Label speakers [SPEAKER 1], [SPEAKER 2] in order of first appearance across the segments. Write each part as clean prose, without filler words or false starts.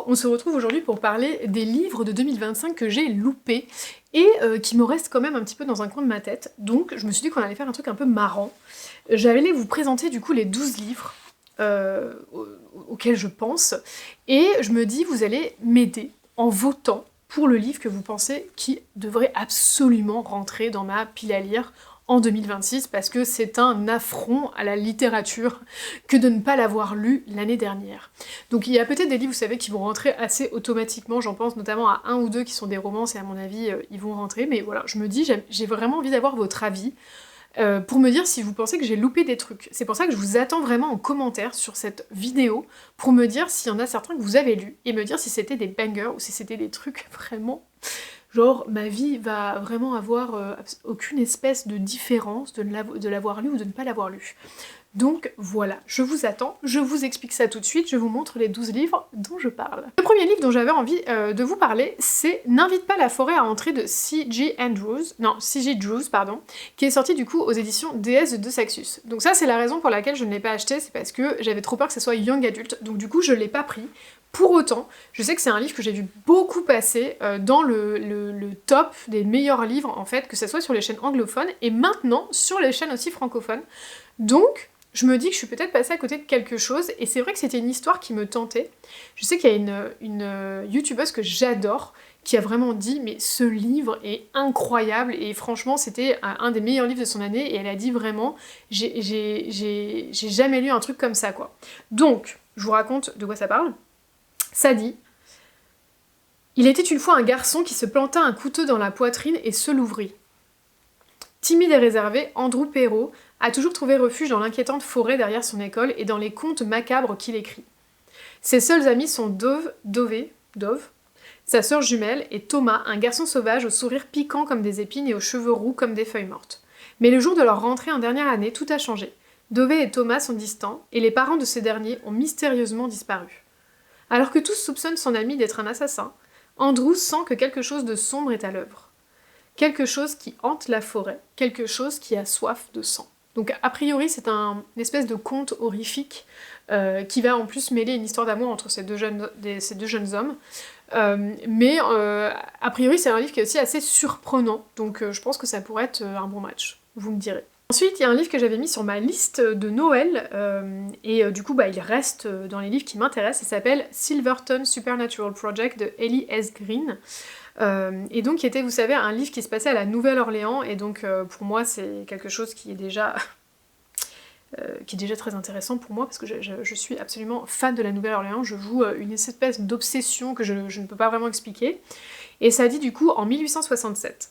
[SPEAKER 1] on se retrouve aujourd'hui pour parler des livres de 2025 que j'ai loupés et qui me restent quand même un petit peu dans un coin de ma tête. Donc je me suis dit qu'on allait faire un truc un peu marrant. J'allais vous présenter du coup les 12 livres auxquels je pense, et je me dis vous allez m'aider en votant pour le livre que vous pensez qui devrait absolument rentrer dans ma pile à lire en 2026, parce que c'est un affront à la littérature que de ne pas l'avoir lu l'année dernière. Donc il y a peut-être des livres, vous savez, qui vont rentrer assez automatiquement, j'en pense notamment à un ou deux qui sont des romances, et à mon avis, ils vont rentrer, mais voilà, je me dis, j'ai vraiment envie d'avoir votre avis, pour me dire si vous pensez que j'ai loupé des trucs. C'est pour ça que je vous attends vraiment en commentaire sur cette vidéo, pour me dire s'il y en a certains que vous avez lus, et me dire si c'était des bangers, ou si c'était des trucs vraiment... Genre, ma vie va vraiment avoir aucune espèce de différence de l'avoir lu ou de ne pas l'avoir lu. Donc voilà, je vous attends, je vous explique ça tout de suite, je vous montre les 12 livres dont je parle. Le premier livre dont j'avais envie de vous parler, c'est N'invite pas la forêt à entrer de C.J. Drews, qui est sorti du coup aux éditions Déesse de Saxus. Donc ça, c'est la raison pour laquelle je ne l'ai pas acheté, c'est parce que j'avais trop peur que ça soit young adulte, donc du coup je l'ai pas pris. Pour autant, je sais que c'est un livre que j'ai vu beaucoup passer dans le top des meilleurs livres, en fait, que ce soit sur les chaînes anglophones, et maintenant sur les chaînes aussi francophones. Donc, je me dis que je suis peut-être passée à côté de quelque chose, et c'est vrai que c'était une histoire qui me tentait. Je sais qu'il y a une youtubeuse que j'adore, qui a vraiment dit « mais ce livre est incroyable », et franchement c'était un des meilleurs livres de son année, et elle a dit vraiment « j'ai jamais lu un truc comme ça, quoi ». Donc, je vous raconte de quoi ça parle. Ça dit « Il était une fois un garçon qui se planta un couteau dans la poitrine et se l'ouvrit. Timide et réservé, Andrew Perrault a toujours trouvé refuge dans l'inquiétante forêt derrière son école et dans les contes macabres qu'il écrit. Ses seuls amis sont Dove, sa sœur jumelle, et Thomas, un garçon sauvage au sourire piquant comme des épines et aux cheveux roux comme des feuilles mortes. Mais le jour de leur rentrée en dernière année, tout a changé. Dove et Thomas sont distants, et les parents de ces derniers ont mystérieusement disparu. Alors que tous soupçonnent son ami d'être un assassin, Andrew sent que quelque chose de sombre est à l'œuvre. Quelque chose qui hante la forêt, quelque chose qui a soif de sang. Donc a priori c'est une espèce de conte horrifique qui va en plus mêler une histoire d'amour entre ces deux jeunes hommes. Mais a priori c'est un livre qui est aussi assez surprenant, donc je pense que ça pourrait être un bon match, vous me direz. Ensuite, il y a un livre que j'avais mis sur ma liste de Noël, et du coup il reste dans les livres qui m'intéressent, il s'appelle Silverton Supernatural Project de Ellie S. Green, et donc qui était, vous savez, un livre qui se passait à la Nouvelle-Orléans, et donc pour moi c'est quelque chose qui est déjà... très intéressant pour moi, parce que je suis absolument fan de la Nouvelle-Orléans, je joue une espèce d'obsession que je ne peux pas vraiment expliquer, et ça dit du coup en 1867.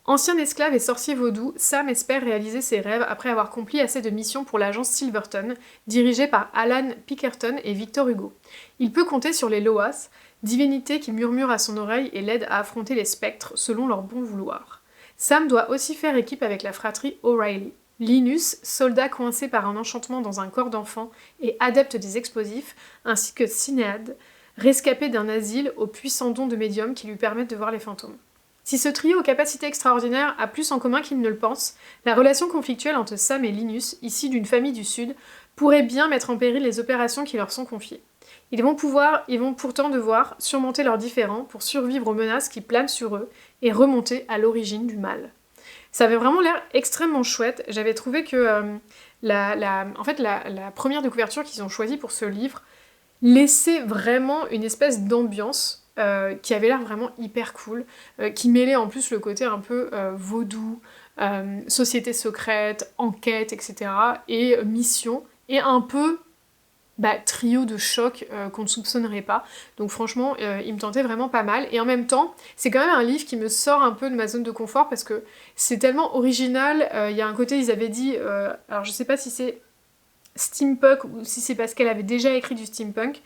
[SPEAKER 1] Ancien esclave et sorcier vaudou, Sam espère réaliser ses rêves après avoir accompli assez de missions pour l'agence Silverton, dirigée par Alan Pinkerton et Victor Hugo. Il peut compter sur les Loas, divinités qui murmurent à son oreille et l'aident à affronter les spectres selon leur bon vouloir. Sam doit aussi faire équipe avec la fratrie O'Reilly. Linus, soldat coincé par un enchantement dans un corps d'enfant et adepte des explosifs, ainsi que Sinéad, rescapé d'un asile aux puissants dons de médium qui lui permettent de voir les fantômes. Si ce trio aux capacités extraordinaires a plus en commun qu'il ne le pense, la relation conflictuelle entre Sam et Linus, issus d'une famille du Sud, pourrait bien mettre en péril les opérations qui leur sont confiées. Ils vont pourtant devoir surmonter leurs différends pour survivre aux menaces qui planent sur eux et remonter à l'origine du mal. Ça avait vraiment l'air extrêmement chouette. J'avais trouvé que la première de couverture qu'ils ont choisie pour ce livre laissait vraiment une espèce d'ambiance qui avait l'air vraiment hyper cool, qui mêlait en plus le côté un peu vaudou, société secrète, enquête, etc. et mission, et un peu trio de choc qu'on ne soupçonnerait pas. Donc franchement, il me tentait vraiment pas mal. Et en même temps, c'est quand même un livre qui me sort un peu de ma zone de confort, parce que c'est tellement original. Il y a un côté, ils avaient dit... alors je sais pas si c'est steampunk, ou si c'est parce qu'elle avait déjà écrit du steampunk,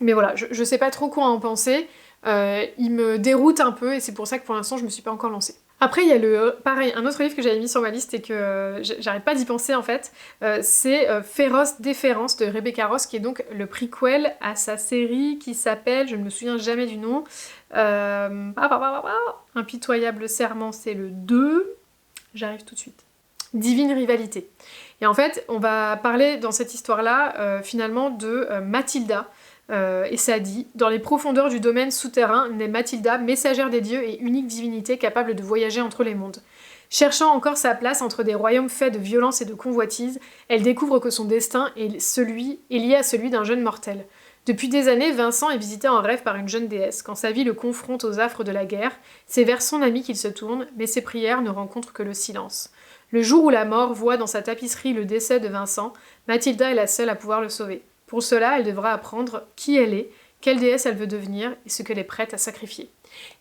[SPEAKER 1] mais voilà, je sais pas trop quoi en penser, il me déroute un peu, et c'est pour ça que pour l'instant je me suis pas encore lancée. Après il y a pareil, un autre livre que j'avais mis sur ma liste et que j'arrête pas d'y penser en fait, c'est Féroce Déférence de Rebecca Ross, qui est donc le prequel à sa série qui s'appelle, je ne me souviens jamais du nom, Impitoyable Serment, c'est le 2, j'arrive tout de suite. Divine Rivalité. Et en fait, on va parler dans cette histoire-là, finalement, de Mathilda, Et ça dit « Dans les profondeurs du domaine souterrain naît Mathilda, messagère des dieux et unique divinité capable de voyager entre les mondes. Cherchant encore sa place entre des royaumes faits de violence et de convoitise, elle découvre que son destin est lié à celui d'un jeune mortel. Depuis des années, Vincent est visité en rêve par une jeune déesse. Quand sa vie le confronte aux affres de la guerre, c'est vers son ami qu'il se tourne, mais ses prières ne rencontrent que le silence. Le jour où la mort voit dans sa tapisserie le décès de Vincent, Mathilda est la seule à pouvoir le sauver. Pour cela, elle devra apprendre qui elle est, quelle déesse elle veut devenir et ce qu'elle est prête à sacrifier. »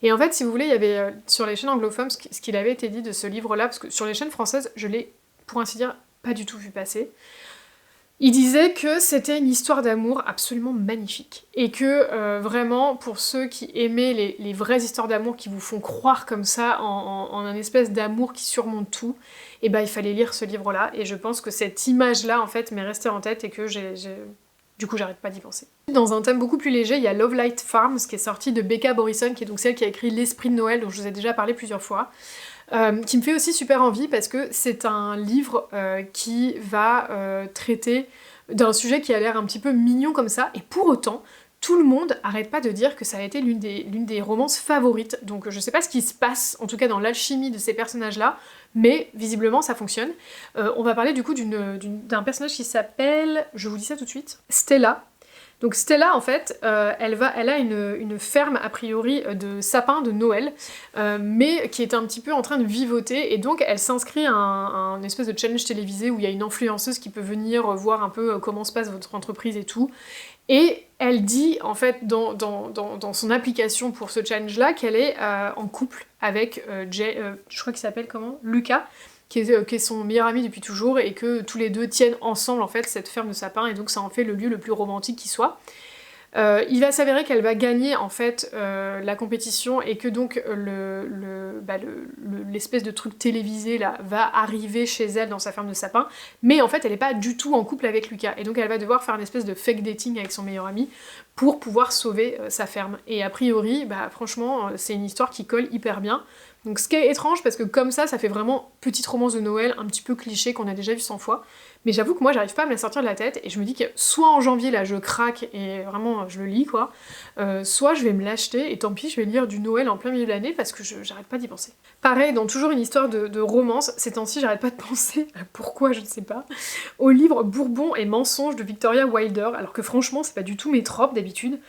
[SPEAKER 1] Et en fait, si vous voulez, il y avait sur les chaînes anglophones ce qu'il avait été dit de ce livre-là, parce que sur les chaînes françaises, je l'ai, pour ainsi dire, pas du tout vu passer. Il disait que c'était une histoire d'amour absolument magnifique. Et que vraiment, pour ceux qui aimaient les vraies histoires d'amour qui vous font croire comme ça en un espèce d'amour qui surmonte tout, et ben il fallait lire ce livre-là. Et je pense que cette image-là, en fait, m'est restée en tête et que du coup, j'arrête pas d'y penser. Dans un thème beaucoup plus léger, il y a Love Light Farms, qui est sorti de Becca Borison, qui est donc celle qui a écrit L'Esprit de Noël, dont je vous ai déjà parlé plusieurs fois, qui me fait aussi super envie, parce que c'est un livre qui va traiter d'un sujet qui a l'air un petit peu mignon comme ça, et pour autant, tout le monde arrête pas de dire que ça a été l'une des romances favorites. Donc je sais pas ce qui se passe, en tout cas dans l'alchimie de ces personnages-là, mais visiblement ça fonctionne. On va parler du coup d'un personnage qui s'appelle, je vous dis ça tout de suite, Stella. Donc Stella, en fait, elle a une ferme, a priori, de sapins de Noël, mais qui est un petit peu en train de vivoter, et donc elle s'inscrit à un espèce de challenge télévisé où il y a une influenceuse qui peut venir voir un peu comment se passe votre entreprise et tout. Et elle dit, en fait, dans son application pour ce challenge-là, qu'elle est en couple avec je crois qu'il s'appelle comment, Lucas, qui est son meilleur ami depuis toujours, et que tous les deux tiennent ensemble, en fait, cette ferme de sapins, et donc ça en fait le lieu le plus romantique qui soit. Il va s'avérer qu'elle va gagner, en fait, la compétition, et que donc l'espèce de truc télévisé, là, va arriver chez elle dans sa ferme de sapins, mais en fait, elle est pas du tout en couple avec Lucas, et donc elle va devoir faire une espèce de fake dating avec son meilleur ami pour pouvoir sauver sa ferme. Et a priori, franchement, c'est une histoire qui colle hyper bien. Donc ce qui est étrange, parce que comme ça fait vraiment petite romance de Noël, un petit peu cliché qu'on a déjà vu 100 fois, mais j'avoue que moi j'arrive pas à me la sortir de la tête, et je me dis que soit en janvier là je craque et vraiment je le lis quoi, soit je vais me l'acheter et tant pis je vais lire du Noël en plein milieu de l'année parce que j'arrête pas d'y penser. Pareil, dans toujours une histoire de romance, ces temps-ci j'arrête pas de penser, pourquoi je ne sais pas, au livre Bourbon et mensonges de Victoria Wilder, alors que franchement c'est pas du tout mes tropes d'habitude.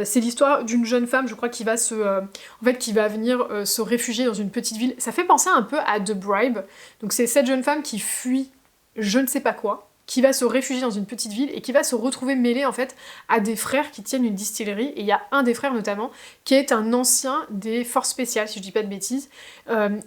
[SPEAKER 1] C'est l'histoire d'une jeune femme, je crois, qui va venir se réfugier dans une petite ville. Ça fait penser un peu à The Bribe. Donc c'est cette jeune femme qui fuit je ne sais pas quoi, qui va se réfugier dans une petite ville et qui va se retrouver mêlée en fait à des frères qui tiennent une distillerie, et il y a un des frères notamment qui est un ancien des forces spéciales, si je dis pas de bêtises,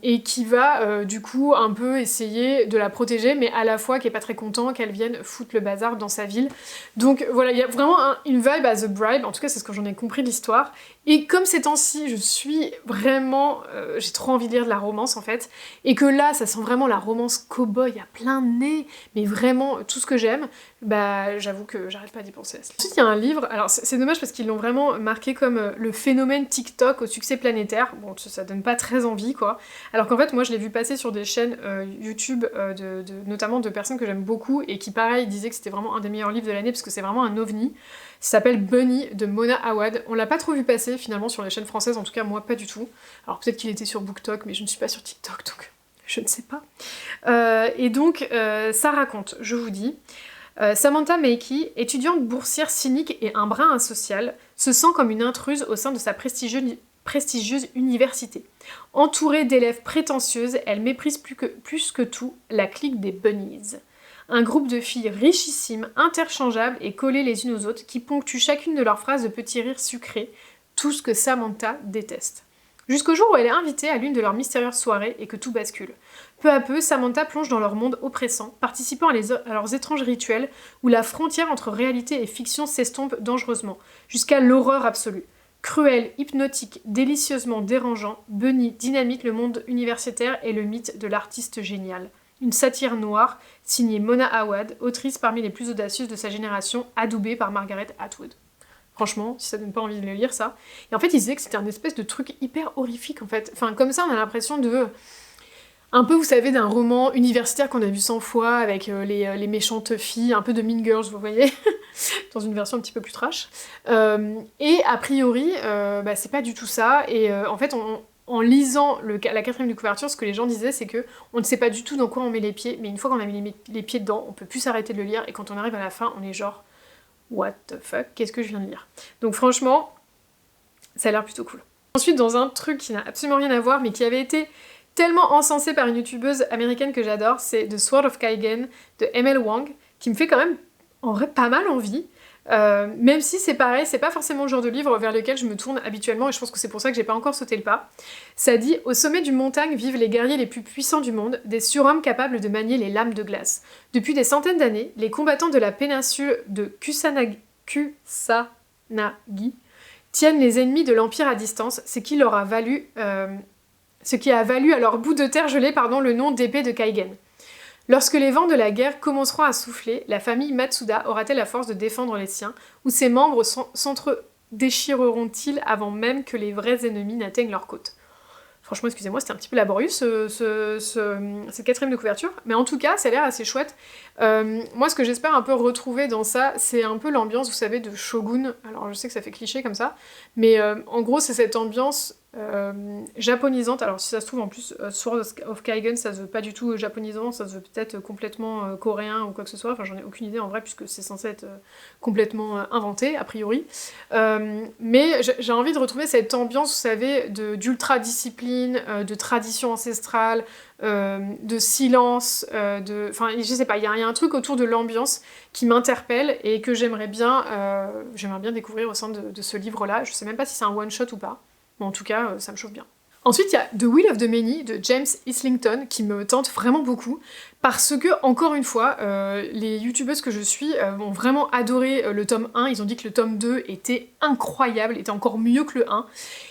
[SPEAKER 1] et qui va du coup un peu essayer de la protéger, mais à la fois qui est pas très content qu'elle vienne foutre le bazar dans sa ville. Donc voilà, il y a vraiment une vibe à The Bribe, en tout cas c'est ce que j'en ai compris de l'histoire. Et comme ces temps-ci, je suis vraiment... j'ai trop envie de lire de la romance, en fait. Et que là, ça sent vraiment la romance cow-boy à plein nez, mais vraiment tout ce que j'aime, j'avoue que j'arrête pas d'y penser. Ensuite, il y a un livre, alors c'est dommage parce qu'ils l'ont vraiment marqué comme le phénomène TikTok au succès planétaire. Bon, ça donne pas très envie, quoi. Alors qu'en fait, moi, je l'ai vu passer sur des chaînes YouTube, notamment de personnes que j'aime beaucoup, et qui, pareil, disaient que c'était vraiment un des meilleurs livres de l'année, parce que c'est vraiment un ovni. Ça s'appelle Bunny de Mona Awad. On l'a pas trop vu passer finalement sur les chaînes françaises, en tout cas moi pas du tout. Alors peut-être qu'il était sur BookTok, mais je ne suis pas sur TikTok, donc je ne sais pas. Et donc ça raconte, je vous dis, Samantha Mackey, étudiante boursière cynique et un brin asocial, se sent comme une intruse au sein de sa prestigieuse université. Entourée d'élèves prétentieuses, elle méprise plus que tout la clique des bunnies. Un groupe de filles richissimes, interchangeables et collées les unes aux autres, qui ponctuent chacune de leurs phrases de petits rires sucrés, tout ce que Samantha déteste. Jusqu'au jour où elle est invitée à l'une de leurs mystérieuses soirées et que tout bascule. Peu à peu, Samantha plonge dans leur monde oppressant, participant à leurs étranges rituels où la frontière entre réalité et fiction s'estompe dangereusement, jusqu'à l'horreur absolue. Cruel, hypnotique, délicieusement dérangeant, Bunny dynamite le monde universitaire et le mythe de l'artiste génial. Une satire noire, signée Mona Awad, autrice parmi les plus audacieuses de sa génération, adoubée par Margaret Atwood. Franchement, si ça donne pas envie de le lire, ça. Et en fait, il disait que c'était un espèce de truc hyper horrifique, en fait. Enfin, comme ça, on a l'impression de... Un peu, vous savez, d'un roman universitaire qu'on a vu 100 fois, avec les méchantes filles, un peu de Mean Girls, vous voyez, dans une version un petit peu plus trash. Et a priori, c'est pas du tout ça, et en fait, en lisant la quatrième de couverture, ce que les gens disaient, c'est que on ne sait pas du tout dans quoi on met les pieds, mais une fois qu'on a mis les pieds dedans, on peut plus s'arrêter de le lire, et quand on arrive à la fin, on est genre « What the fuck, qu'est-ce que je viens de lire ?» Donc franchement, ça a l'air plutôt cool. Ensuite, dans un truc qui n'a absolument rien à voir, mais qui avait été tellement encensé par une youtubeuse américaine que j'adore, c'est The Sword of Kaigen de ML Wang, qui me fait quand même en vrai pas mal envie. Même si c'est pareil, c'est pas forcément le genre de livre vers lequel je me tourne habituellement, et je pense que c'est pour ça que j'ai pas encore sauté le pas. Ça dit « Au sommet d'une montagne vivent les guerriers les plus puissants du monde, des surhommes capables de manier les lames de glace. Depuis des centaines d'années, les combattants de la péninsule de Kusanagi tiennent les ennemis de l'Empire à distance, ce qui a valu à leur bout de terre gelé le nom d'épée de Kaigen. Lorsque les vents de la guerre commenceront à souffler, la famille Matsuda aura-t-elle la force de défendre les siens, ou ses membres s'entre-déchireront-ils avant même que les vrais ennemis n'atteignent leur côte ? Franchement, excusez-moi, c'était un petit peu laborieux cette quatrième de couverture, mais en tout cas, ça a l'air assez chouette. Moi, ce que j'espère un peu retrouver dans ça, c'est un peu l'ambiance, vous savez, de Shogun. Alors, je sais que ça fait cliché comme ça, mais en gros, c'est cette ambiance japonisante. Alors, si ça se trouve, en plus, Sword of Kaigen, ça se veut pas du tout japonisant, ça se veut peut-être complètement coréen ou quoi que ce soit. Enfin, j'en ai aucune idée en vrai, puisque c'est censé être complètement inventé, a priori. Mais j'ai envie de retrouver cette ambiance, vous savez, d'ultra-discipline, de tradition ancestrale, de silence, enfin, je sais pas, il y a un truc autour de l'ambiance qui m'interpelle et que j'aimerais bien découvrir au sein de ce livre-là. Je sais même pas si c'est un one-shot ou pas, mais en tout cas, ça me chauffe bien. Ensuite, il y a The Will of the Many de James Islington qui me tente vraiment beaucoup parce que, encore une fois, les youtubeuses que je suis ont vraiment adoré le tome 1, ils ont dit que le tome 2 était incroyable, était encore mieux que le 1.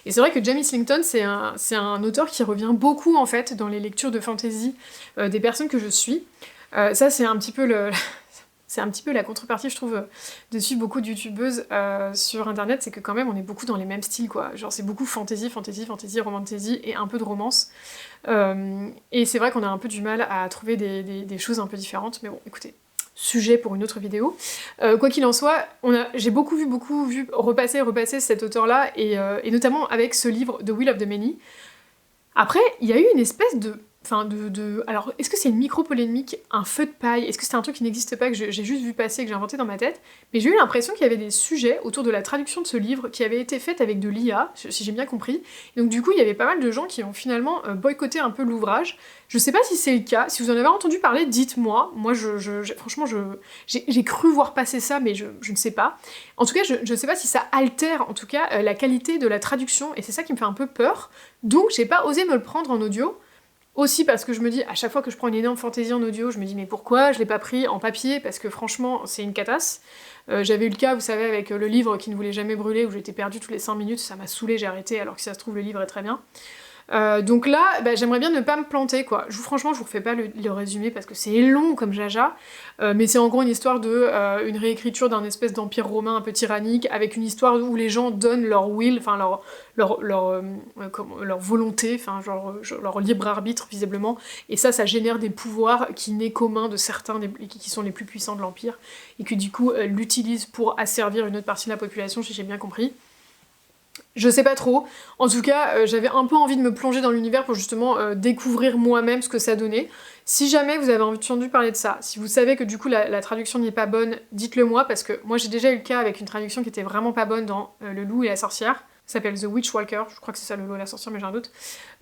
[SPEAKER 1] Et c'est vrai que James Islington, c'est un auteur qui revient beaucoup en fait dans les lectures de fantasy des personnes que je suis. Ça, c'est un petit peu la contrepartie, je trouve, de suivre beaucoup de youtubeuses sur internet, c'est que quand même on est beaucoup dans les mêmes styles, quoi. Genre c'est beaucoup fantasy, romantasy et un peu de romance. Et c'est vrai qu'on a un peu du mal à trouver des choses un peu différentes, mais bon, écoutez, sujet pour une autre vidéo. Quoi qu'il en soit, j'ai beaucoup vu repasser cet auteur-là, et notamment avec ce livre The Will of the Many. Après, il y a eu une espèce de... Alors, est-ce que c'est une micro-polémique, un feu de paille? Est-ce que c'est un truc qui n'existe pas, que j'ai juste vu passer, que j'ai inventé dans ma tête? Mais j'ai eu l'impression qu'il y avait des sujets autour de la traduction de ce livre qui avaient été faits avec de l'IA, si j'ai bien compris. Et donc du coup, il y avait pas mal de gens qui ont finalement boycotté un peu l'ouvrage. Je sais pas si c'est le cas, si vous en avez entendu parler, dites-moi. Moi, franchement, j'ai cru voir passer ça, mais je ne sais pas. En tout cas, je ne sais pas si ça altère, en tout cas, la qualité de la traduction, et c'est ça qui me fait un peu peur. Donc, j'ai pas osé me le prendre en audio. Aussi parce que je me dis, à chaque fois que je prends une énorme fantaisie en audio, je me dis mais pourquoi je l'ai pas pris en papier, parce que franchement c'est une catasse. J'avais eu le cas, vous savez, avec le livre qui ne voulait jamais brûler, où j'étais perdue toutes les 5 minutes, ça m'a saoulée, j'ai arrêté, alors que si ça se trouve le livre est très bien. Donc là, j'aimerais bien ne pas me planter, quoi. Franchement, je vous refais pas le résumé parce que c'est long comme jaja, mais c'est en gros une histoire de une réécriture d'un espèce d'empire romain un peu tyrannique, avec une histoire où les gens donnent leur will, enfin leur volonté, enfin genre leur libre arbitre visiblement, et ça génère des pouvoirs qui n'est commun de certains qui sont les plus puissants de l'empire, et que du coup l'utilisent pour asservir une autre partie de la population, si j'ai bien compris. Je sais pas trop, en tout cas j'avais un peu envie de me plonger dans l'univers pour justement découvrir moi-même ce que ça donnait. Si jamais vous avez entendu parler de ça, si vous savez que du coup la traduction n'y est pas bonne, dites-le moi, parce que moi j'ai déjà eu le cas avec une traduction qui était vraiment pas bonne dans Le Loup et la Sorcière, ça s'appelle The Witch Walker, je crois que c'est ça, Le Loup et la Sorcière, mais j'ai un doute.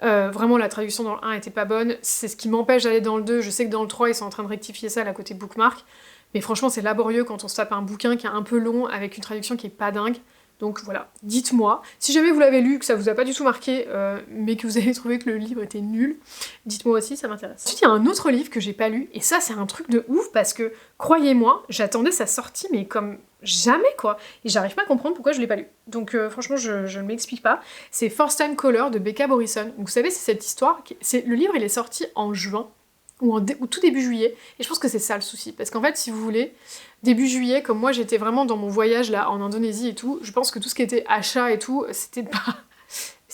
[SPEAKER 1] Vraiment la traduction dans le 1 était pas bonne, c'est ce qui m'empêche d'aller dans le 2, je sais que dans le 3 ils sont en train de rectifier ça à la côté bookmark, mais franchement c'est laborieux quand on se tape un bouquin qui est un peu long avec une traduction qui est pas dingue. Donc voilà, dites-moi. Si jamais vous l'avez lu, que ça vous a pas du tout marqué, mais que vous avez trouvé que le livre était nul, dites-moi aussi, ça m'intéresse. Ensuite, il y a un autre livre que j'ai pas lu, et ça c'est un truc de ouf, parce que, croyez-moi, j'attendais sa sortie, mais comme jamais, quoi. Et j'arrive pas à comprendre pourquoi je l'ai pas lu. Donc franchement, je ne m'explique pas. C'est First Time Caller de Becca Borison. Donc vous savez, c'est cette histoire, le livre il est sorti en juin, ou tout début juillet, et je pense que c'est ça le souci, parce qu'en fait, si vous voulez, début juillet, comme moi j'étais vraiment dans mon voyage là en Indonésie et tout, je pense que tout ce qui était achat et tout, c'était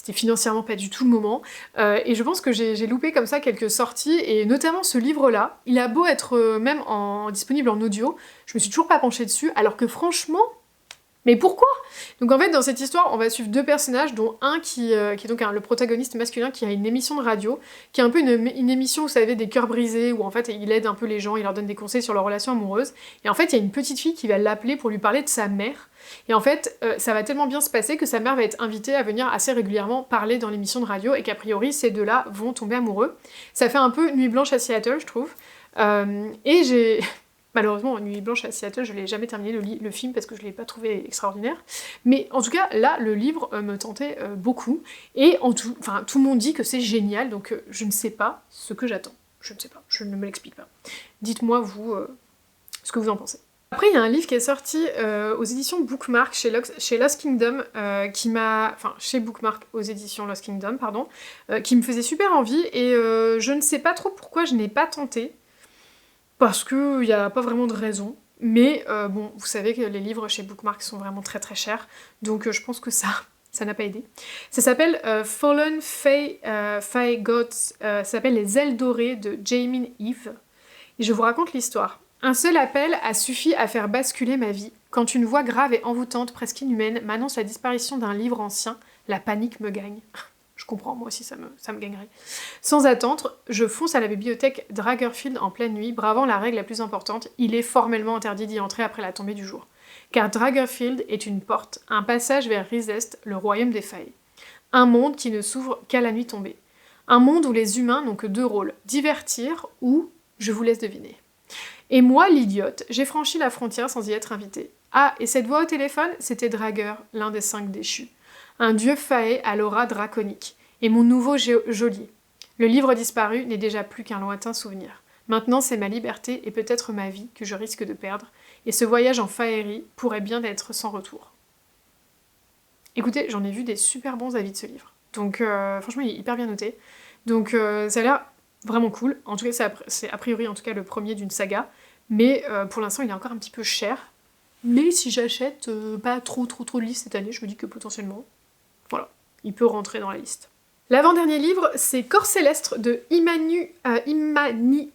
[SPEAKER 1] c'était financièrement pas du tout le moment, et je pense que j'ai loupé comme ça quelques sorties, et notamment ce livre-là, il a beau être même disponible en audio, je me suis toujours pas penchée dessus, alors que franchement, mais pourquoi? Donc en fait, dans cette histoire, on va suivre deux personnages, dont un qui est donc le protagoniste masculin qui a une émission de radio, qui est un peu une émission, vous savez, des cœurs brisés, où en fait il aide un peu les gens, il leur donne des conseils sur leur relation amoureuse. Et en fait, il y a une petite fille qui va l'appeler pour lui parler de sa mère. Et en fait, ça va tellement bien se passer que sa mère va être invitée à venir assez régulièrement parler dans l'émission de radio, et qu'a priori, ces deux-là vont tomber amoureux. Ça fait un peu Nuit blanche à Seattle, je trouve. Et j'ai... Malheureusement, Nuit blanche à Seattle, je l'ai jamais terminé le film parce que je l'ai pas trouvé extraordinaire. Mais en tout cas, là, le livre me tentait beaucoup. Et tout le monde dit que c'est génial, donc je ne sais pas ce que j'attends. Je ne sais pas, je ne me l'explique pas. Dites-moi, vous, ce que vous en pensez. Après, il y a un livre qui est sorti aux éditions Bookmark chez Lost Kingdom, chez Bookmark aux éditions Lost Kingdom, pardon, qui me faisait super envie, et je ne sais pas trop pourquoi je n'ai pas tenté. Parce qu'il n'y a pas vraiment de raison. Mais bon, vous savez que les livres chez Bookmark sont vraiment très très chers, donc je pense que ça n'a pas aidé. Ça s'appelle Fallen Fae Gods, ça s'appelle Les Ailes Dorées de Jamin Eve. Et je vous raconte l'histoire. Un seul appel a suffi à faire basculer ma vie. Quand une voix grave et envoûtante, presque inhumaine, m'annonce la disparition d'un livre ancien, la panique me gagne. Je comprends, moi aussi ça me gagnerait. Sans attendre, je fonce à la bibliothèque Dragerfield en pleine nuit, bravant la règle la plus importante, il est formellement interdit d'y entrer après la tombée du jour. Car Dragerfield est une porte, un passage vers Rizest, le royaume des failles. Un monde qui ne s'ouvre qu'à la nuit tombée. Un monde où les humains n'ont que deux rôles, divertir ou je vous laisse deviner. Et moi, l'idiote, j'ai franchi la frontière sans y être invitée. Ah, et cette voix au téléphone, c'était Drager, l'un des 5 déchus. Un dieu faé à l'aura draconique, et mon nouveau geôlier. Le livre disparu n'est déjà plus qu'un lointain souvenir. Maintenant, c'est ma liberté et peut-être ma vie que je risque de perdre, et ce voyage en faérie pourrait bien être sans retour. Écoutez, j'en ai vu des super bons avis de ce livre. Donc franchement, il est hyper bien noté. Donc ça a l'air vraiment cool. En tout cas, c'est a priori en tout cas le premier d'une saga, mais pour l'instant, il est encore un petit peu cher. Mais si j'achète pas trop de livres cette année, je me dis que potentiellement, voilà, il peut rentrer dans la liste. L'avant-dernier livre, c'est Corps Céleste de Imani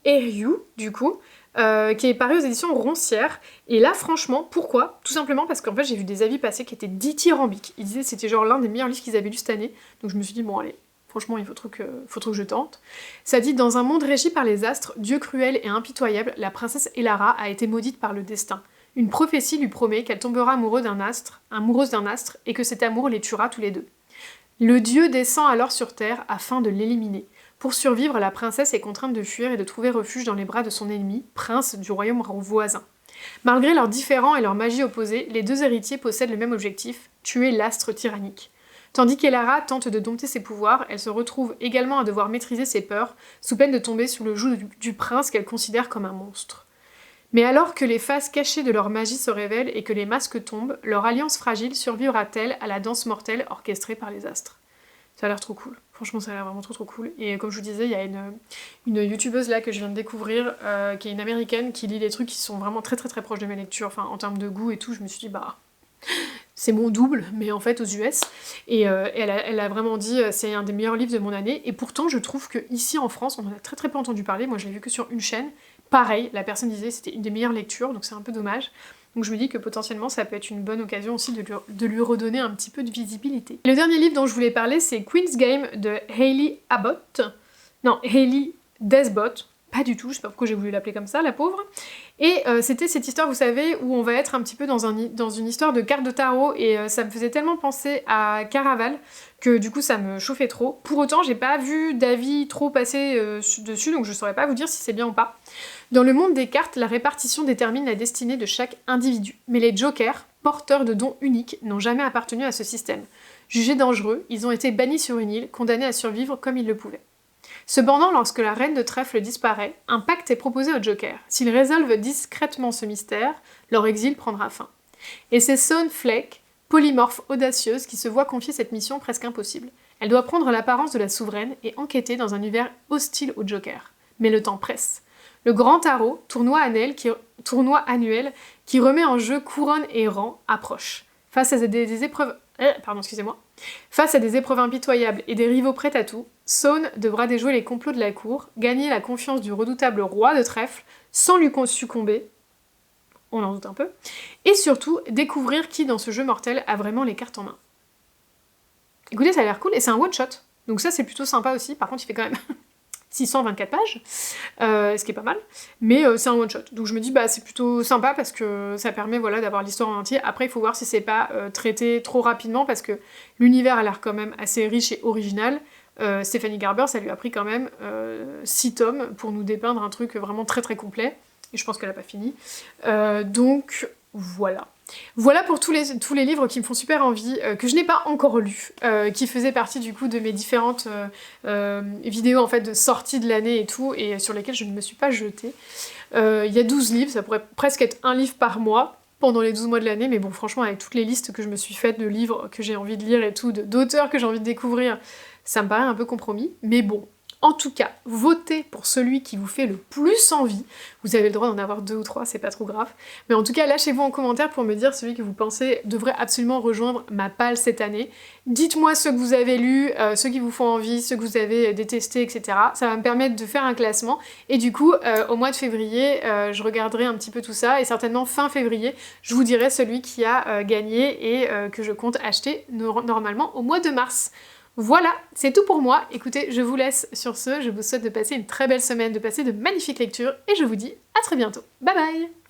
[SPEAKER 1] Eriu, du coup, qui est paru aux éditions Roncière. Et là, franchement, pourquoi? Tout simplement parce qu'en fait, j'ai vu des avis passer qui étaient dithyrambiques. Ils disaient que c'était genre l'un des meilleurs livres qu'ils avaient lu cette année. Donc je me suis dit, bon allez, franchement, il faut trop que je tente. Ça dit, dans un monde régi par les astres, Dieu cruel et impitoyable, la princesse Elara a été maudite par le destin. Une prophétie lui promet qu'elle tombera amoureuse d'un astre, et que cet amour les tuera tous les deux. Le dieu descend alors sur Terre afin de l'éliminer. Pour survivre, la princesse est contrainte de fuir et de trouver refuge dans les bras de son ennemi, prince du royaume voisin. Malgré leurs différends et leur magie opposée, les deux héritiers possèdent le même objectif, tuer l'astre tyrannique. Tandis qu'Elara tente de dompter ses pouvoirs, elle se retrouve également à devoir maîtriser ses peurs, sous peine de tomber sous le joug du prince qu'elle considère comme un monstre. Mais alors que les faces cachées de leur magie se révèlent et que les masques tombent, leur alliance fragile survivra-t-elle à la danse mortelle orchestrée par les astres? Ça a l'air trop cool. Franchement, ça a l'air vraiment trop cool. Et comme je vous disais, il y a une youtubeuse là que je viens de découvrir, qui est une américaine, qui lit des trucs qui sont vraiment très proches de mes lectures, enfin en termes de goût et tout, je me suis dit bah... C'est mon double, mais en fait aux US. Et elle a vraiment dit c'est un des meilleurs livres de mon année. Et pourtant, je trouve que ici en France, on en a très peu entendu parler. Moi, je l'ai vu que sur une chaîne. Pareil, la personne disait que c'était une des meilleures lectures, donc c'est un peu dommage. Donc je me dis que potentiellement ça peut être une bonne occasion aussi de lui redonner un petit peu de visibilité. Le dernier livre dont je voulais parler, c'est Queen's Game de Hayley Desbot. Pas du tout, je sais pas pourquoi j'ai voulu l'appeler comme ça, la pauvre. Et c'était cette histoire, vous savez, où on va être un petit peu dans une histoire de cartes de tarot, et ça me faisait tellement penser à Caraval que du coup ça me chauffait trop. Pour autant, j'ai pas vu d'avis trop passer dessus, donc je saurais pas vous dire si c'est bien ou pas. Dans le monde des cartes, la répartition détermine la destinée de chaque individu. Mais les jokers, porteurs de dons uniques, n'ont jamais appartenu à ce système. Jugés dangereux, ils ont été bannis sur une île, condamnés à survivre comme ils le pouvaient. Cependant, lorsque la reine de trèfle disparaît, un pacte est proposé aux jokers. S'ils résolvent discrètement ce mystère, leur exil prendra fin. Et c'est Snowflake, polymorphe audacieuse, qui se voit confier cette mission presque impossible. Elle doit prendre l'apparence de la souveraine et enquêter dans un univers hostile aux jokers. Mais le temps presse. Le Grand Tarot, tournoi annuel qui remet en jeu couronne et rang, approche. Face à des épreuves... pardon, excusez-moi. Face à des épreuves impitoyables et des rivaux prêts à tout, Saune devra déjouer les complots de la cour, gagner la confiance du redoutable roi de trèfle, sans lui succomber, on en doute un peu, et surtout découvrir qui dans ce jeu mortel a vraiment les cartes en main. Écoutez, ça a l'air cool, et c'est un one-shot, donc ça c'est plutôt sympa aussi, par contre il fait quand même 624 pages, ce qui est pas mal, mais c'est un one-shot. Donc je me dis, bah c'est plutôt sympa parce que ça permet voilà, d'avoir l'histoire en entier. Après, il faut voir si c'est pas traité trop rapidement parce que l'univers a l'air quand même assez riche et original. Stephanie Garber, ça lui a pris quand même 6 tomes pour nous dépeindre un truc vraiment très très complet. Et je pense qu'elle a pas fini. Donc voilà. Voilà pour tous les livres qui me font super envie, que je n'ai pas encore lus, qui faisaient partie du coup de mes différentes vidéos en fait de sortie de l'année et tout, et sur lesquelles je ne me suis pas jetée. Il y a 12 livres, ça pourrait presque être un livre par mois pendant les 12 mois de l'année, mais bon franchement avec toutes les listes que je me suis faites de livres que j'ai envie de lire et tout, d'auteurs que j'ai envie de découvrir, ça me paraît un peu compromis, mais bon. En tout cas, votez pour celui qui vous fait le plus envie. Vous avez le droit d'en avoir 2 ou 3, c'est pas trop grave. Mais en tout cas, lâchez-vous en commentaire pour me dire celui que vous pensez devrait absolument rejoindre ma palle cette année. Dites-moi ceux que vous avez lus, ceux qui vous font envie, ceux que vous avez détestés, etc. Ça va me permettre de faire un classement. Et du coup, au mois de février, je regarderai un petit peu tout ça. Et certainement fin février, je vous dirai celui qui a gagné et que je compte acheter normalement au mois de mars. Voilà, c'est tout pour moi. Écoutez, je vous laisse sur ce. Je vous souhaite de passer une très belle semaine, de passer de magnifiques lectures et je vous dis à très bientôt. Bye bye!